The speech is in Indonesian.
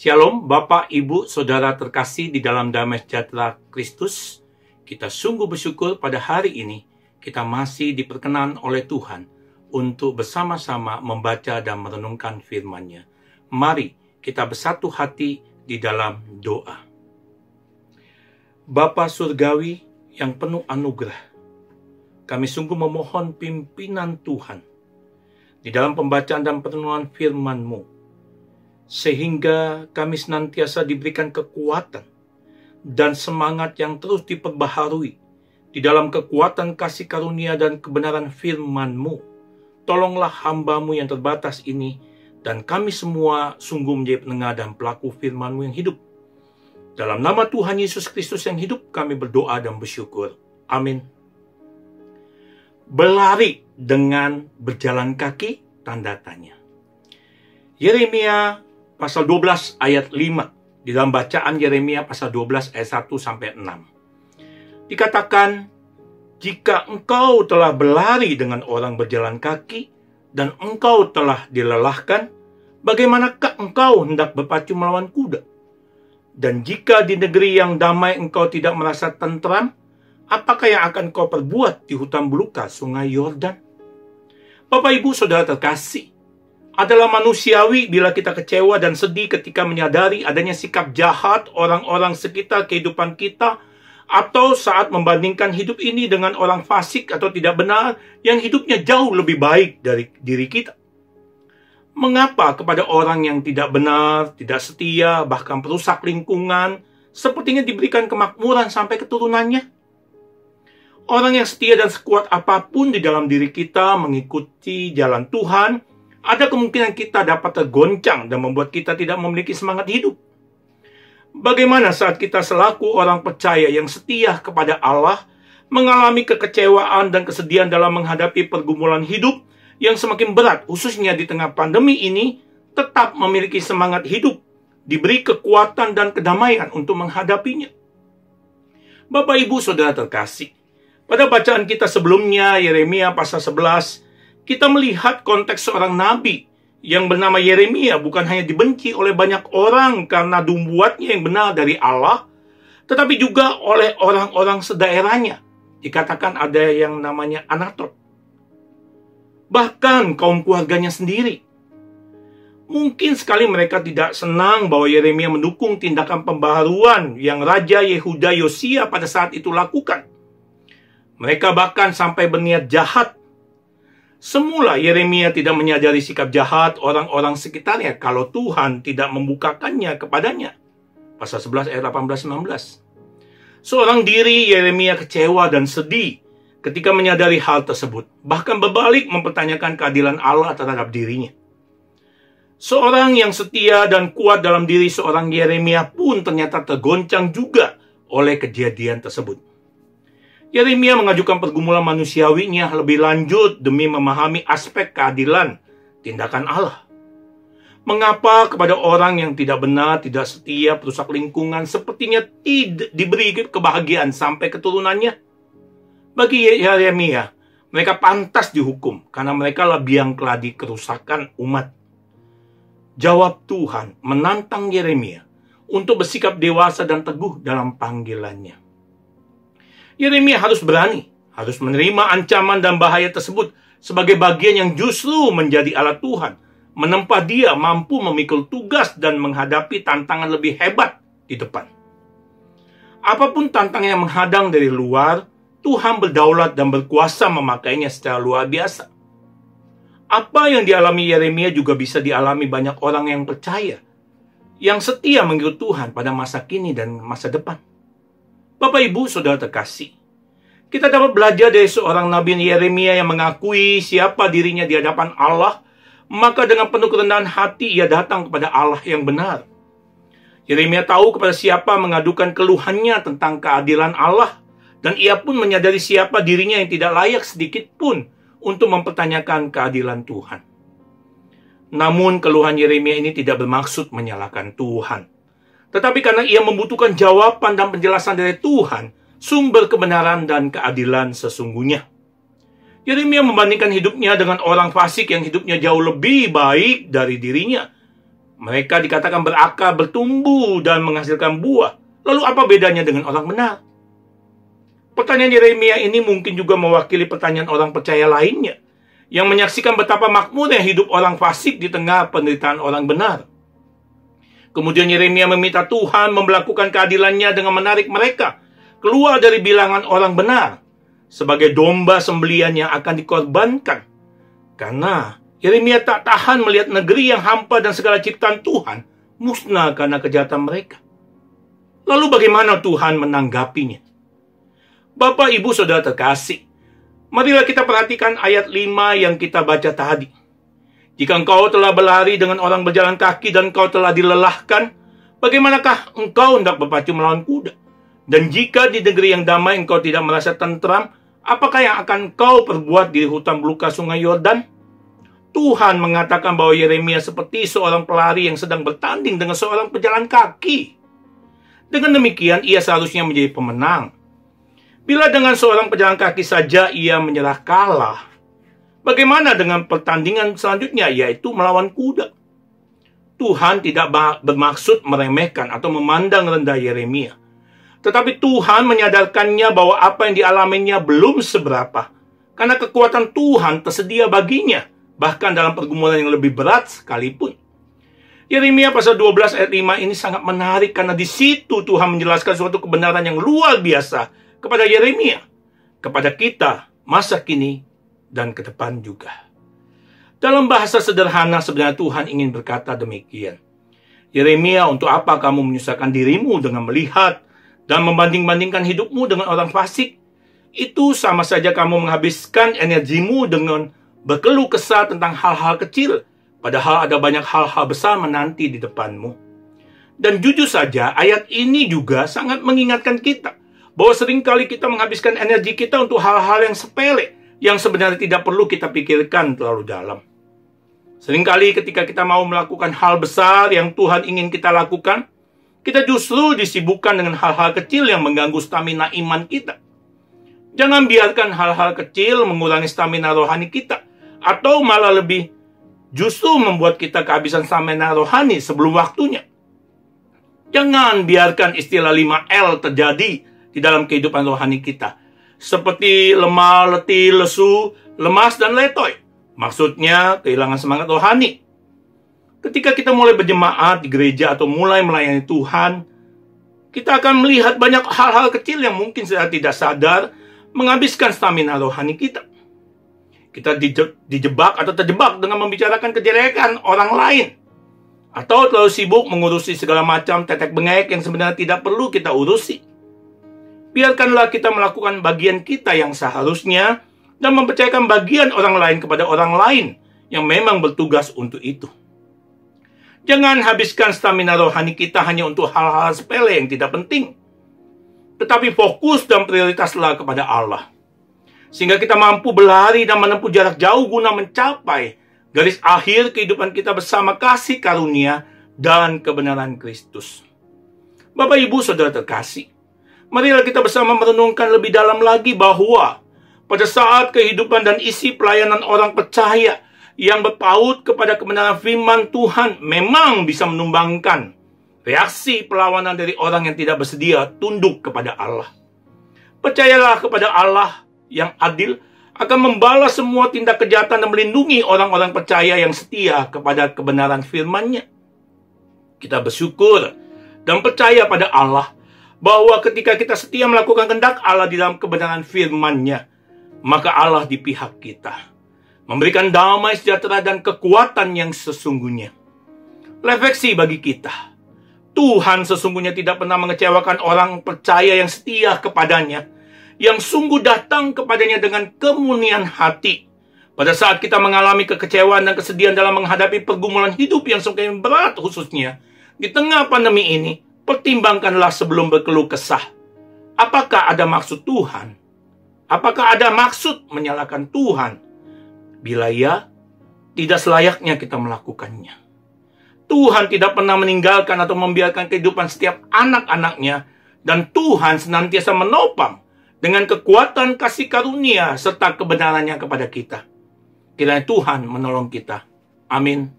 Shalom, Bapak, Ibu, Saudara terkasih di dalam damai sejahtera Kristus. Kita sungguh bersyukur pada hari ini kita masih diperkenan oleh Tuhan untuk bersama-sama membaca dan merenungkan firman-Nya. Mari kita bersatu hati di dalam doa. Bapa Surgawi yang penuh anugerah, kami sungguh memohon pimpinan Tuhan di dalam pembacaan dan perenungan firman-Mu, sehingga kami senantiasa diberikan kekuatan dan semangat yang terus diperbaharui di dalam kekuatan kasih karunia dan kebenaran firman-Mu. Tolonglah hamba-Mu yang terbatas ini, dan kami semua sungguh menjadi pendengar dan pelaku firman-Mu yang hidup. Dalam nama Tuhan Yesus Kristus yang hidup, kami berdoa dan bersyukur. Amin. Berlari dengan berjalan kaki, tanda tanya. Yeremia pasal 12 ayat 5. Di dalam bacaan Yeremia pasal 12 ayat 1 sampai 6. Dikatakan, jika engkau telah berlari dengan orang berjalan kaki dan engkau telah dilelahkan, bagaimanakah engkau hendak berpacu melawan kuda? Dan jika di negeri yang damai engkau tidak merasa tentram, apakah yang akan kau perbuat di hutan belukar sungai Yordan? Bapak, Ibu, Saudara terkasih, adalah manusiawi bila kita kecewa dan sedih ketika menyadari adanya sikap jahat orang-orang sekitar kehidupan kita, atau saat membandingkan hidup ini dengan orang fasik atau tidak benar yang hidupnya jauh lebih baik dari diri kita. Mengapa kepada orang yang tidak benar, tidak setia, bahkan perusak lingkungan, sepertinya diberikan kemakmuran sampai keturunannya? Orang yang setia dan sekuat apapun di dalam diri kita mengikuti jalan Tuhan, ada kemungkinan kita dapat tergoncang dan membuat kita tidak memiliki semangat hidup. Bagaimana saat kita selaku orang percaya yang setia kepada Allah mengalami kekecewaan dan kesedihan dalam menghadapi pergumulan hidup yang semakin berat, khususnya di tengah pandemi ini, tetap memiliki semangat hidup, diberi kekuatan dan kedamaian untuk menghadapinya. Bapak, Ibu, Saudara terkasih, pada bacaan kita sebelumnya, Yeremia pasal 11, kita melihat konteks seorang nabi yang bernama Yeremia bukan hanya dibenci oleh banyak orang karena nubuatnya yang benar dari Allah, tetapi juga oleh orang-orang sedaerahnya. Dikatakan ada yang namanya Anatot. Bahkan kaum keluarganya sendiri. Mungkin sekali mereka tidak senang bahwa Yeremia mendukung tindakan pembaharuan yang Raja Yehuda Yosia pada saat itu lakukan. Mereka bahkan sampai berniat jahat. Semula Yeremia tidak menyadari sikap jahat orang-orang sekitarnya kalau Tuhan tidak membukakannya kepadanya. Pasal 11 ayat 18-19. Seorang diri Yeremia kecewa dan sedih ketika menyadari hal tersebut. Bahkan berbalik mempertanyakan keadilan Allah terhadap dirinya. Seorang yang setia dan kuat dalam diri seorang Yeremia pun ternyata tergoncang juga oleh kejadian tersebut. Yeremia mengajukan pergumulan manusiawinya lebih lanjut demi memahami aspek keadilan tindakan Allah. Mengapa kepada orang yang tidak benar, tidak setia, perusak lingkungan, sepertinya tidak diberi kebahagiaan sampai keturunannya? Bagi Yeremia, mereka pantas dihukum karena mereka lah biang keladi kerusakan umat. Jawab Tuhan menantang Yeremia untuk bersikap dewasa dan teguh dalam panggilannya. Yeremia harus berani, harus menerima ancaman dan bahaya tersebut sebagai bagian yang justru menjadi alat Tuhan, menempa dia mampu memikul tugas dan menghadapi tantangan lebih hebat di depan. Apapun tantangan yang menghadang dari luar, Tuhan berdaulat dan berkuasa memakainya secara luar biasa. Apa yang dialami Yeremia juga bisa dialami banyak orang yang percaya, yang setia mengikut Tuhan pada masa kini dan masa depan. Bapak, Ibu, Saudara terkasih, kita dapat belajar dari seorang Nabi Yeremia yang mengakui siapa dirinya di hadapan Allah, maka dengan penuh kerendahan hati ia datang kepada Allah yang benar. Yeremia tahu kepada siapa mengadukan keluhannya tentang keadilan Allah, dan ia pun menyadari siapa dirinya yang tidak layak sedikit pun untuk mempertanyakan keadilan Tuhan. Namun keluhan Yeremia ini tidak bermaksud menyalahkan Tuhan, tetapi karena ia membutuhkan jawaban dan penjelasan dari Tuhan, sumber kebenaran dan keadilan sesungguhnya. Yeremia membandingkan hidupnya dengan orang fasik yang hidupnya jauh lebih baik dari dirinya. Mereka dikatakan berakar, bertumbuh, dan menghasilkan buah. Lalu apa bedanya dengan orang benar? Pertanyaan Yeremia ini mungkin juga mewakili pertanyaan orang percaya lainnya, yang menyaksikan betapa makmurnya hidup orang fasik di tengah penderitaan orang benar. Kemudian Yeremia meminta Tuhan memberlakukan keadilannya dengan menarik mereka keluar dari bilangan orang benar sebagai domba sembelian yang akan dikorbankan. Karena Yeremia tak tahan melihat negeri yang hampa dan segala ciptaan Tuhan musnah karena kejahatan mereka. Lalu bagaimana Tuhan menanggapinya? Bapak, Ibu, Saudara terkasih, marilah kita perhatikan ayat 5 yang kita baca tadi. Jika engkau telah berlari dengan orang berjalan kaki dan engkau telah dilelahkan, bagaimanakah engkau hendak berpacu melawan kuda? Dan jika di negeri yang damai engkau tidak merasa tentram, apakah yang akan engkau perbuat di hutan belukar sungai Yordan? Tuhan mengatakan bahwa Yeremia seperti seorang pelari yang sedang bertanding dengan seorang pejalan kaki. Dengan demikian, ia seharusnya menjadi pemenang. Bila dengan seorang pejalan kaki saja ia menyerah kalah, bagaimana dengan pertandingan selanjutnya, yaitu melawan kuda? Tuhan tidak bermaksud meremehkan atau memandang rendah Yeremia. Tetapi Tuhan menyadarkannya bahwa apa yang dialaminya belum seberapa, karena kekuatan Tuhan tersedia baginya, bahkan dalam pergumulan yang lebih berat sekalipun. Yeremia pasal 12 ayat 5 ini sangat menarik karena di situ Tuhan menjelaskan suatu kebenaran yang luar biasa kepada Yeremia, kepada kita, masa kini, dan ke depan juga. Dalam bahasa sederhana sebenarnya Tuhan ingin berkata demikian. Yeremia, untuk apa kamu menyusahkan dirimu dengan melihat dan membanding-bandingkan hidupmu dengan orang fasik? Itu sama saja kamu menghabiskan energimu dengan berkeluh kesah tentang hal-hal kecil, padahal ada banyak hal-hal besar menanti di depanmu. Dan jujur saja, ayat ini juga sangat mengingatkan kita bahwa seringkali kita menghabiskan energi kita untuk hal-hal yang sepele, yang sebenarnya tidak perlu kita pikirkan terlalu dalam. Seringkali ketika kita mau melakukan hal besar yang Tuhan ingin kita lakukan, kita justru disibukkan dengan hal-hal kecil yang mengganggu stamina iman kita. Jangan biarkan hal-hal kecil mengurangi stamina rohani kita, atau malah lebih justru membuat kita kehabisan stamina rohani sebelum waktunya. Jangan biarkan istilah 5L terjadi di dalam kehidupan rohani kita, seperti lemah, letih, lesu, lemas, dan letoy. Maksudnya kehilangan semangat rohani. Ketika kita mulai berjemaat di gereja atau mulai melayani Tuhan, kita akan melihat banyak hal-hal kecil yang mungkin secara tidak sadar menghabiskan stamina rohani kita. Kita dijebak atau terjebak dengan membicarakan kejelekan orang lain, atau terlalu sibuk mengurusi segala macam tetek bengek yang sebenarnya tidak perlu kita urusi. Biarkanlah kita melakukan bagian kita yang seharusnya dan mempercayakan bagian orang lain kepada orang lain yang memang bertugas untuk itu. Jangan habiskan stamina rohani kita hanya untuk hal-hal sepele yang tidak penting, tetapi fokus dan prioritaslah kepada Allah, sehingga kita mampu berlari dan menempuh jarak jauh guna mencapai garis akhir kehidupan kita bersama kasih karunia dan kebenaran Kristus. Bapak, Ibu, Saudara terkasih, marilah kita bersama merenungkan lebih dalam lagi bahwa pada saat kehidupan dan isi pelayanan orang percaya yang berpaut kepada kebenaran firman Tuhan memang bisa menumbangkan reaksi perlawanan dari orang yang tidak bersedia tunduk kepada Allah. Percayalah kepada Allah yang adil akan membalas semua tindak kejahatan dan melindungi orang-orang percaya yang setia kepada kebenaran firman-Nya. Kita bersyukur dan percaya pada Allah bahwa ketika kita setia melakukan kehendak Allah di dalam kebenaran firman-Nya, maka Allah di pihak kita, memberikan damai sejahtera dan kekuatan yang sesungguhnya. Refleksi bagi kita, Tuhan sesungguhnya tidak pernah mengecewakan orang percaya yang setia kepadanya, yang sungguh datang kepadanya dengan kemurnian hati. Pada saat kita mengalami kekecewaan dan kesedihan dalam menghadapi pergumulan hidup yang semakin berat, khususnya di tengah pandemi ini, pertimbangkanlah sebelum berkeluh kesah. Apakah ada maksud Tuhan? Apakah ada maksud menyalahkan Tuhan? Bila ya, tidak selayaknya kita melakukannya. Tuhan tidak pernah meninggalkan atau membiarkan kehidupan setiap anak-anaknya, dan Tuhan senantiasa menopang dengan kekuatan kasih karunia serta kebenarannya kepada kita. Kiranya Tuhan menolong kita. Amin.